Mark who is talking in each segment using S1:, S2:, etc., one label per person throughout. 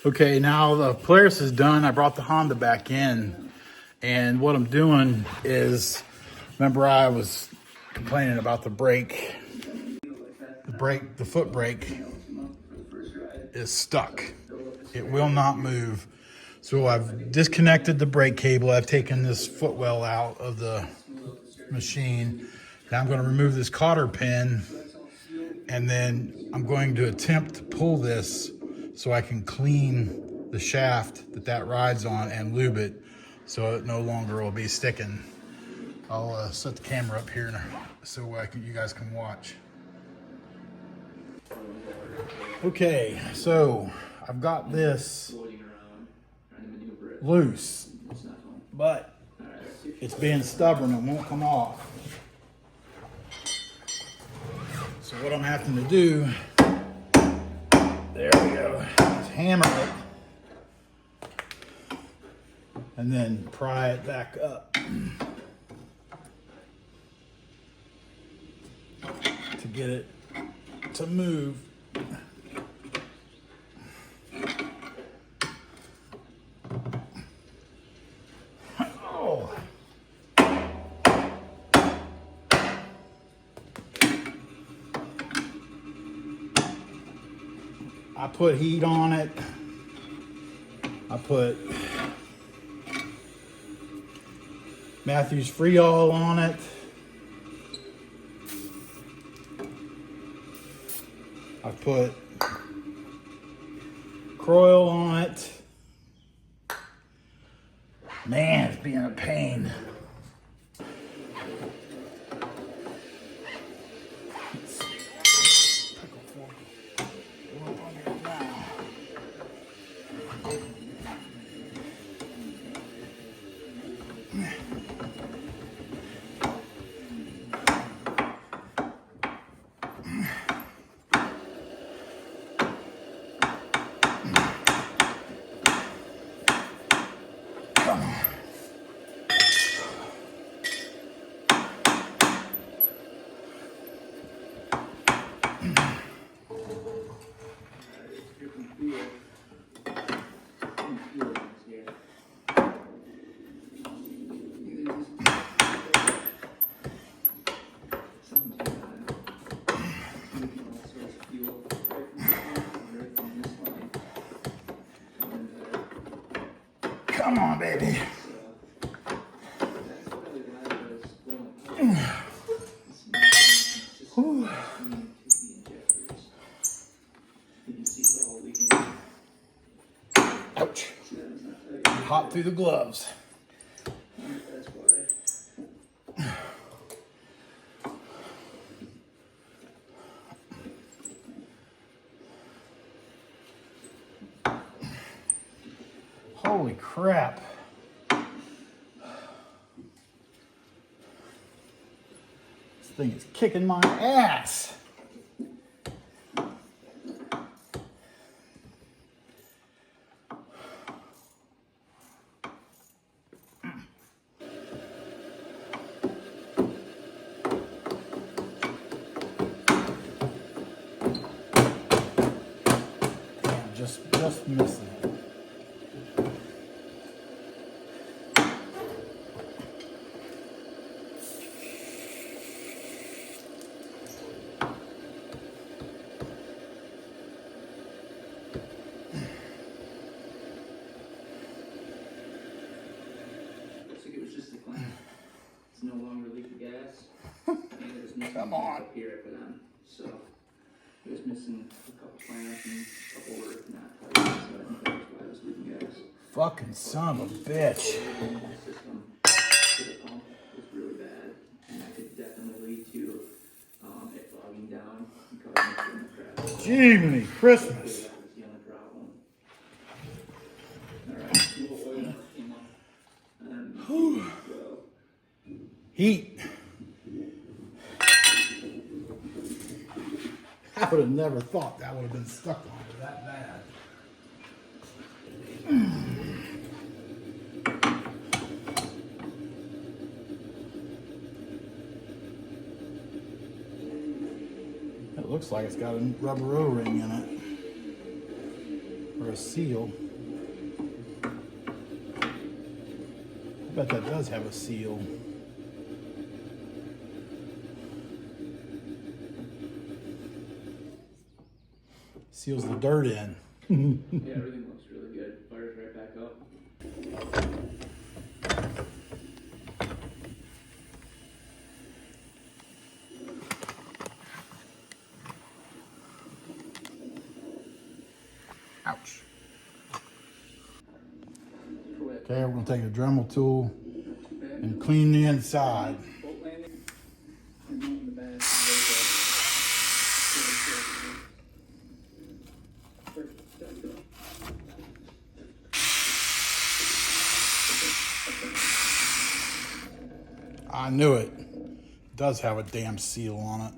S1: Okay, now the Polaris is done. I brought the Honda back in, and what I'm doing is, remember I was complaining about the brake. The foot brake is stuck. It will not move. So I've disconnected the brake cable. I've taken this footwell out of the machine. Now I'm going to remove this cotter pin, and then I'm going to attempt to pull this so I can clean the shaft that rides on and lube it so it no longer will be sticking. I'll set the camera up here so you guys can watch. Okay, so I've got this loose, but it's being stubborn and won't come off. So what I'm having to do, there we go, is hammer it and then pry it back up to get it to move. I put heat on it. I put Matthews Freol on it. I put Croil on it. Man, it's being a pain. Come on, baby. Ouch. Hot through the gloves. Holy crap. This thing is kicking my ass. Damn, just missing.
S2: It's no longer leaking gas. And it was missing
S1: Come on.
S2: up here for them. So it was missing a couple clamps and a couple were not tight. So I think that's why it was leaking gas.
S1: Fucking son of a bitch.
S2: The system to the pump was really bad. And that could definitely lead to it fogging down and causing a crash.
S1: Jiminy Christmas.
S2: That was the only problem. Alright, a little oil came up. And
S1: Heat. I would have never thought that would have been stuck on it that bad. It looks like it's got a rubber O-ring in it. Or a seal. I bet that does have a seal. Seals the dirt in.
S2: Yeah, everything looks really good. Fires right back up.
S1: Ouch. Okay, we're gonna take a Dremel tool and clean the inside.
S2: Bolt landing. And in the back.
S1: I knew it. It does have a damn seal on it.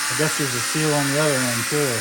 S1: I guess there's a seal on the other end too.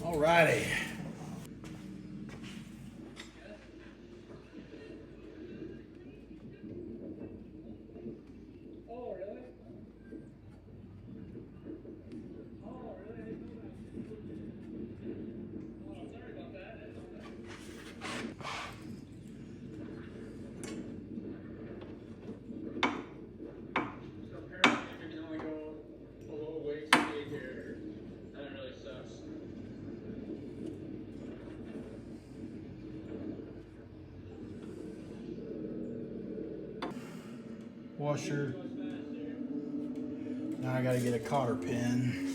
S1: Alrighty.
S2: Oh, really? Oh, really? I didn't know that. Oh, sorry about that. I didn't know that. So apparently if you can only go below waist speed here, then it really sucks.
S1: Washer. Now I gotta get a cotter pin.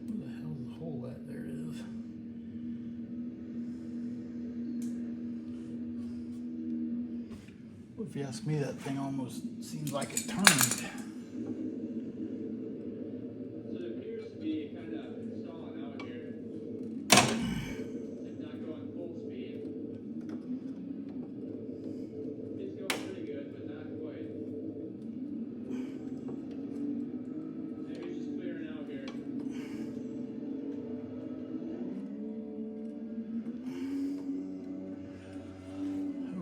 S1: Where the hell's the hole at? There it is. Well, if you ask me, that thing almost seems like it turned.
S2: So it appears to be kind of stalling out here. It's not going full speed. It's going pretty good, but not quite. Maybe it's just clearing out here.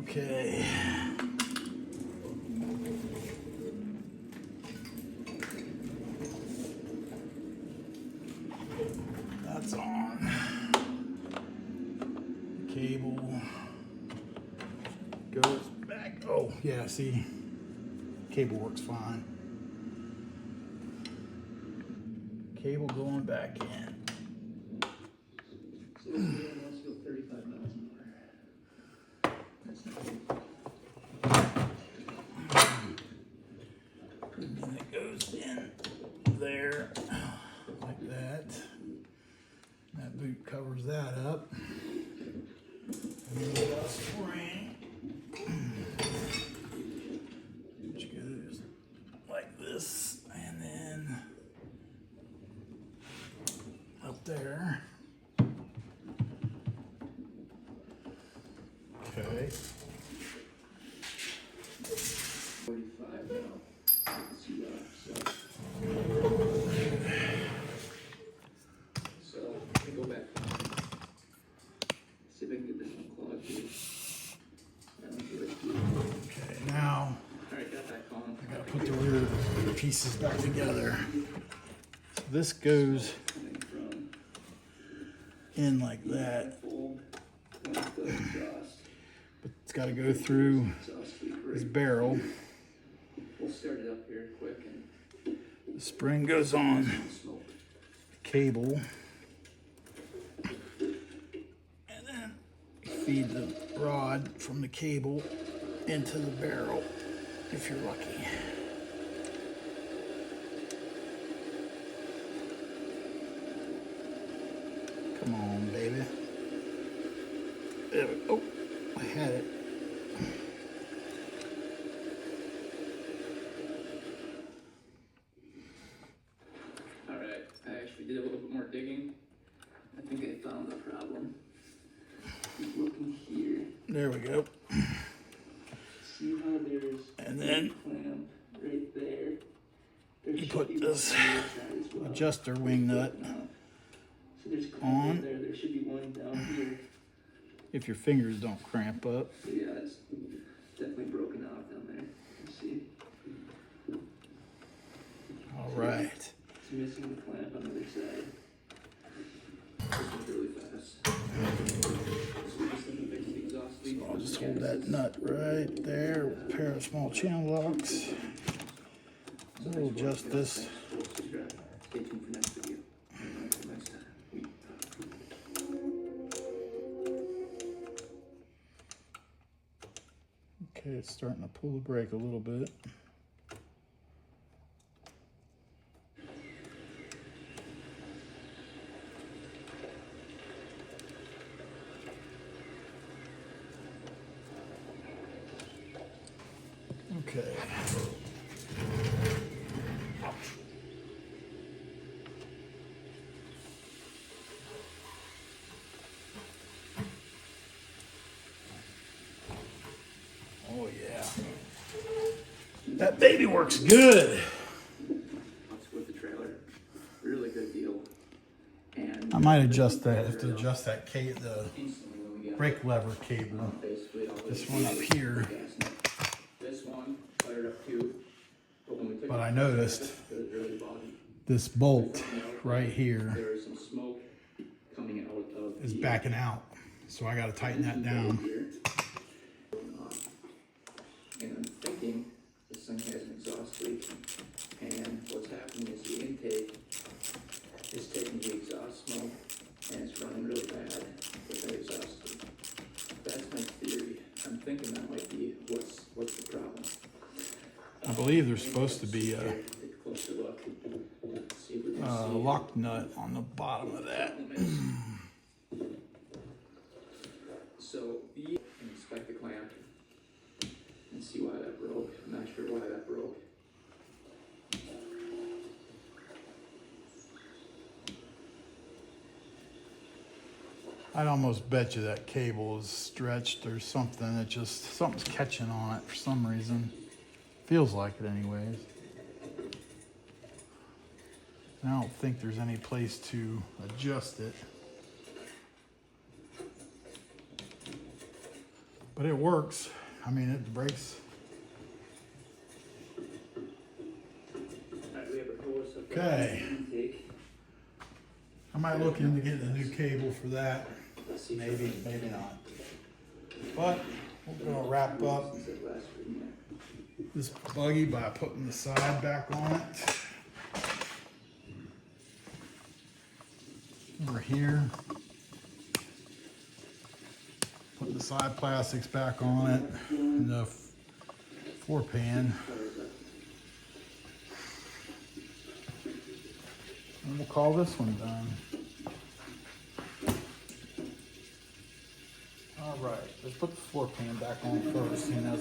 S1: Okay. That's on. Cable goes back. Oh, yeah, see, cable works fine. Cable going back in.
S2: So let's go 35 miles an hour. That's not good.
S1: And then it goes in there like that. That boot covers that up. And then we got a spring. pieces back together. So this goes in like that, but it's got to go through this barrel.
S2: We'll start it up here quick and
S1: The spring goes on
S2: smoke.
S1: the cable, and then you feed the rod from the cable into the barrel if you're lucky. Come on, baby. There we go. Oh, I had it.
S2: All right, I actually did a little bit more digging. I think I found the problem. Keep looking here.
S1: There we go.
S2: See how there's
S1: And then
S2: a clamp right there? There
S1: you
S2: should
S1: put
S2: be
S1: this
S2: one on the other side as well.
S1: adjuster wing nut
S2: So there's a clamp
S1: on.
S2: right there. There should be one down here.
S1: if your fingers don't cramp up.
S2: So yeah, it's definitely broken off down there. Let's see.
S1: All right.
S2: It's missing the clamp on the other side. This one's really fast. So we just need to fix the exhaust leak.
S1: I'll just hold that nut right there with a pair of small channel locks. We'll adjust this.
S2: Stay tuned for next video. Until next time.
S1: Okay, it's starting to pull the brake a little bit. Okay. Oh yeah. That baby works good.
S2: That's with the trailer. Really good deal. And
S1: I might adjust that. Have to adjust that the
S2: instantly when we get
S1: brake lever cable.
S2: basically all
S1: This one up here.
S2: This one fired up too. But when we took
S1: But
S2: it
S1: I
S2: out,
S1: noticed
S2: it was really boggy.
S1: this bolt right here
S2: There is some smoke coming out of
S1: is
S2: the
S1: backing out. So I got to tighten that down.
S2: here. And I'm thinking this thing has an exhaust leak, and what's happening is the intake is taking the exhaust smoke, and it's running really bad with that exhaust leak. That's my theory. I'm thinking that might be what's the problem.
S1: I believe there's supposed to be a
S2: Take a closer look. See if we can see
S1: lock nut on the bottom of that.
S2: So you can inspect the clamp and see why that broke. I'm not sure why that broke.
S1: I'd almost bet you that cable is stretched or something. It just, something's catching on it for some reason. Feels like it anyways. And I don't think there's any place to adjust it. But it works. I mean, it breaks.
S2: Alright, we have a close up.
S1: Okay.
S2: Intake.
S1: I might look into getting a new cable for that.
S2: Let's see.
S1: Maybe, maybe not. But we're gonna wrap up this buggy by putting the side back on it. Over here. Putting the side plastics back on it. And the floor pan. And we'll call this one done. All right, let's put the floor pan back on first. You know,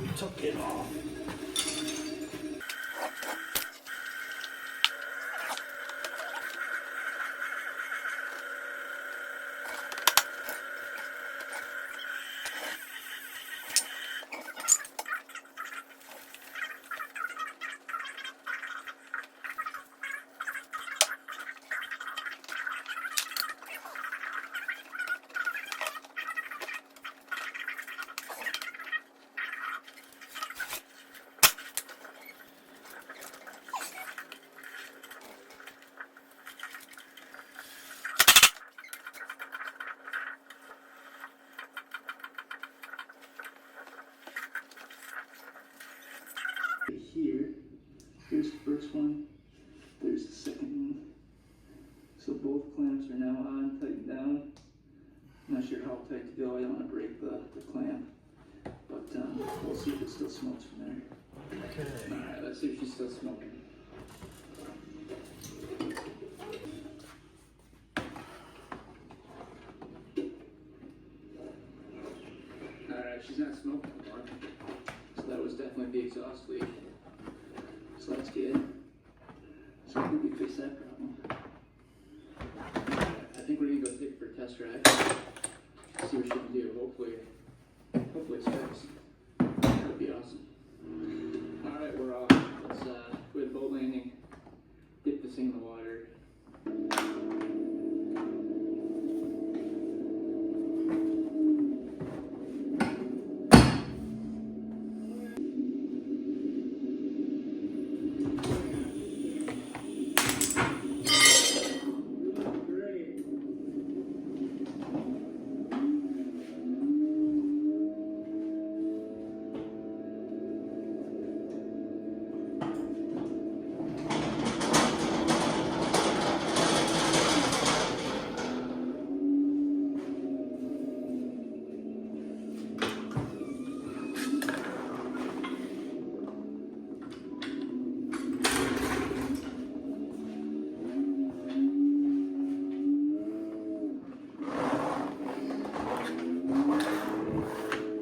S1: we took it off.
S2: Here's the first one. There's the second one. So both clamps are now on, tightened down. I'm not sure how tight to go. I don't want to break the clamp. But we'll see if it still smokes from there.
S1: Okay.
S2: Alright, let's see if she's still smoking. Alright, she's not smoking anymore. So that was definitely the exhaust leak. So that's good. So I think we fixed that problem. I think we're gonna go take it for a test drive. See what she can do. Hopefully it's fixed. That would be awesome. Alright, we're off. Let's go ahead boat landing. Dip this thing in the water.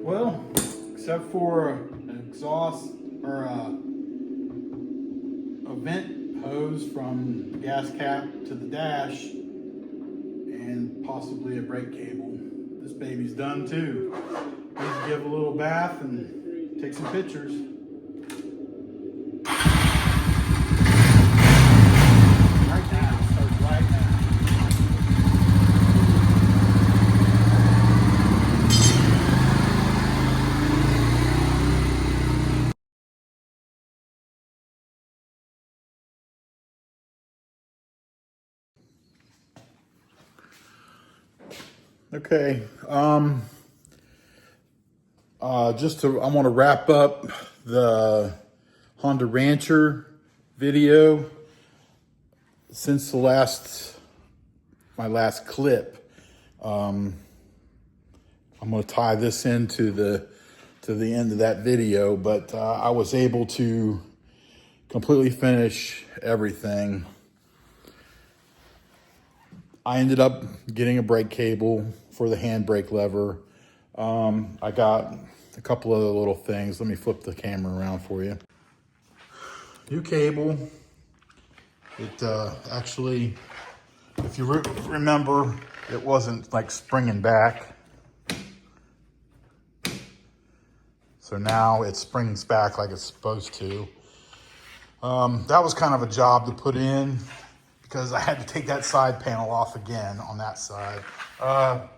S1: Well, except for an exhaust or a vent hose from the gas cap to the dash and possibly a brake cable, this baby's done too. Needs to give a little bath and take some pictures. Right now, starts right now. Okay, I want to wrap up the Honda Rancher video. Since my last clip, I'm going to tie this into the end of that video, but I was able to completely finish everything. I ended up getting a brake cable for the handbrake lever. I got a couple other little things. Let me flip the camera around for you. New cable. It actually, if you remember, it wasn't like springing back. So now it springs back like it's supposed to. That was kind of a job to put in, because I had to take that side panel off again on that side.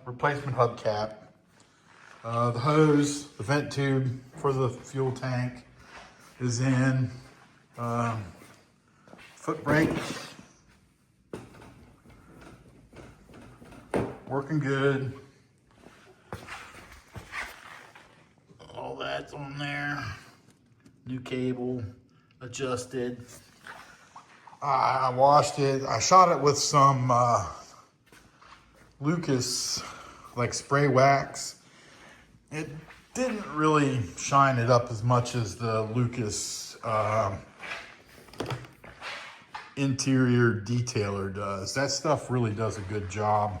S1: Replacement hubcap. The hose, the vent tube for the fuel tank is in. Foot brake, working good. All that's on there. New cable, adjusted. I washed it. I shot it with some Lucas, like spray wax. It didn't really shine it up as much as the Lucas interior detailer does. That stuff really does a good job.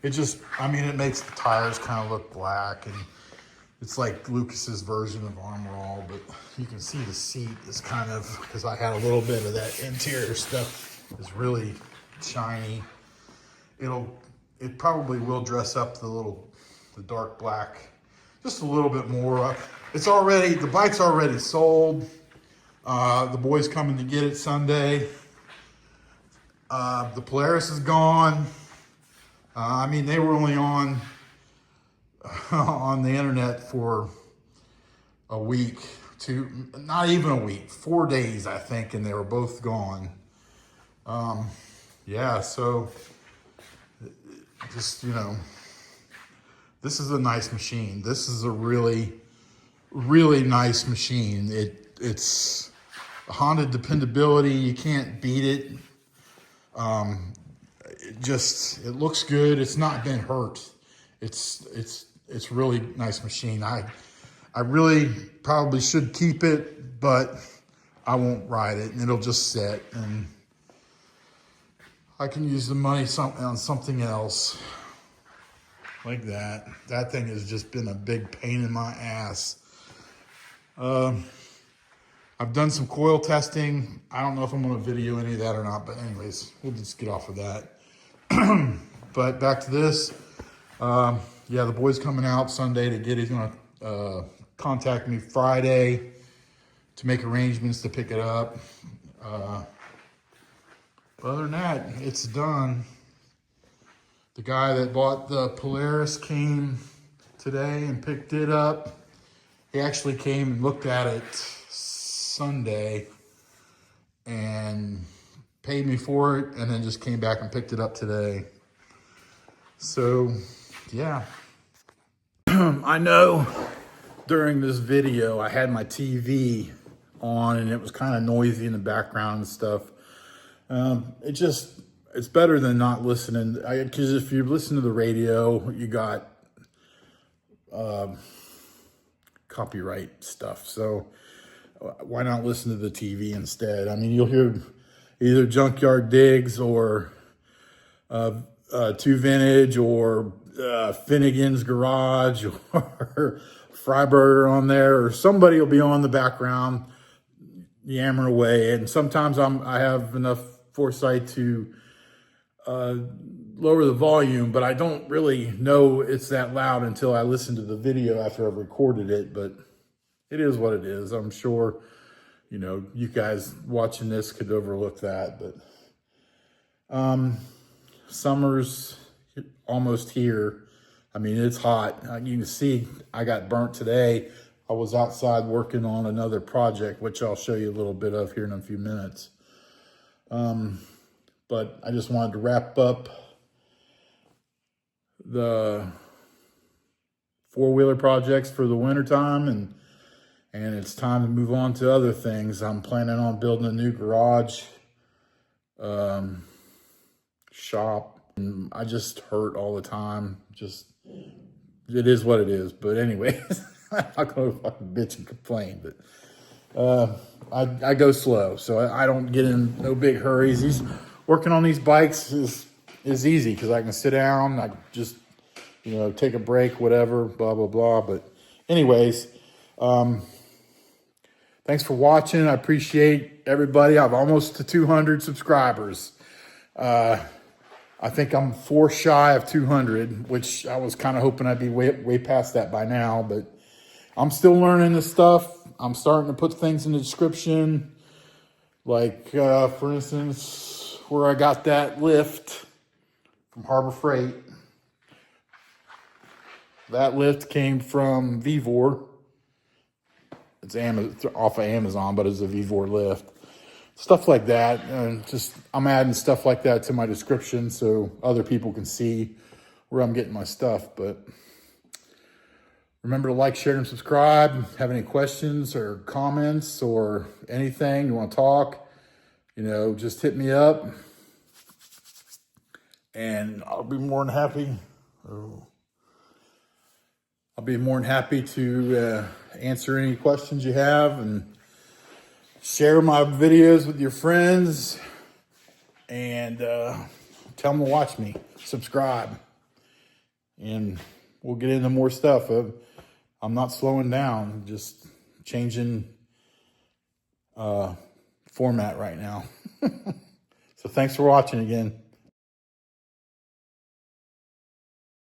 S1: It just, it makes the tires kind of look black, and it's like Lucas's version of Armor All, but you can see the seat is kind of, because I had a little bit of that interior stuff, is really shiny. It probably will dress up the dark black just a little bit more. The bike's already sold. The boy's coming to get it Sunday. The Polaris is gone. They were only on the internet for a week, not even a week, 4 days, I think, and they were both gone. So just, this is a nice machine. This is a really, really nice machine. It's The Honda dependability, you can't beat it. It looks good. It's not been hurt. It's really nice machine. I really probably should keep it, but I won't ride it, and it'll just sit, and I can use the money on something else like that. That thing has just been a big pain in my ass. I've done some coil testing. I don't know if I'm going to video any of that or not, but anyways, we'll just get off of that. But back to this. Yeah, the boy's coming out Sunday to get it. He's going to contact me Friday to make arrangements to pick it up. But other than that, it's done. The guy that bought the Polaris came today and picked it up. He actually came and looked at it Sunday and paid me for it, and then just came back and picked it up today. So, yeah. I know during this video I had my TV on and it was kind of noisy in the background and stuff. It's better than not listening, because if you listen to the radio, you got copyright stuff. So why not listen to the TV instead? I mean, you'll hear either Junkyard Digs or Two Vintage or Finnegan's Garage or Freiburger on there, or somebody will be on the background yammering away. And sometimes I have enough foresight to lower the volume, but I don't really know it's that loud until I listen to the video after I've recorded it. But it is what it is. I'm sure, you know, you guys watching this could overlook that, but summer's almost here. I mean, it's hot. You can see I got burnt today. I was outside working on another project, which I'll show you a little bit of here in a few minutes. But I just wanted to wrap up the four-wheeler projects for the wintertime, and it's time to move on to other things. I'm planning on building a new garage shop, and I just hurt all the time. It is what it is. But anyways, I'm not going to fucking bitch and complain, but I go slow, so I don't get in no big hurries. Working on these bikes is easy because I can sit down, I just, you know, take a break, whatever, blah, blah, blah. But anyways, thanks for watching. I appreciate everybody. I'm almost to 200 subscribers. I think I'm 4 shy of 200, which I was kind of hoping I'd be way past that by now, but I'm still learning this stuff. I'm starting to put things in the description, like, for instance, where I got that lift from Harbor Freight. That lift came from Vevor. It's off of Amazon, but it's a Vevor lift. Stuff like that. And I'm adding stuff like that to my description so other people can see where I'm getting my stuff. But remember to like, share, and subscribe. Have any questions or comments or anything you want to talk, you know, just hit me up, and I'll be more than happy. I'll be more than happy to answer any questions you have, and share my videos with your friends, and tell them to watch me. Subscribe, and we'll get into more stuff. I'm not slowing down, just changing format right now. So thanks for watching again.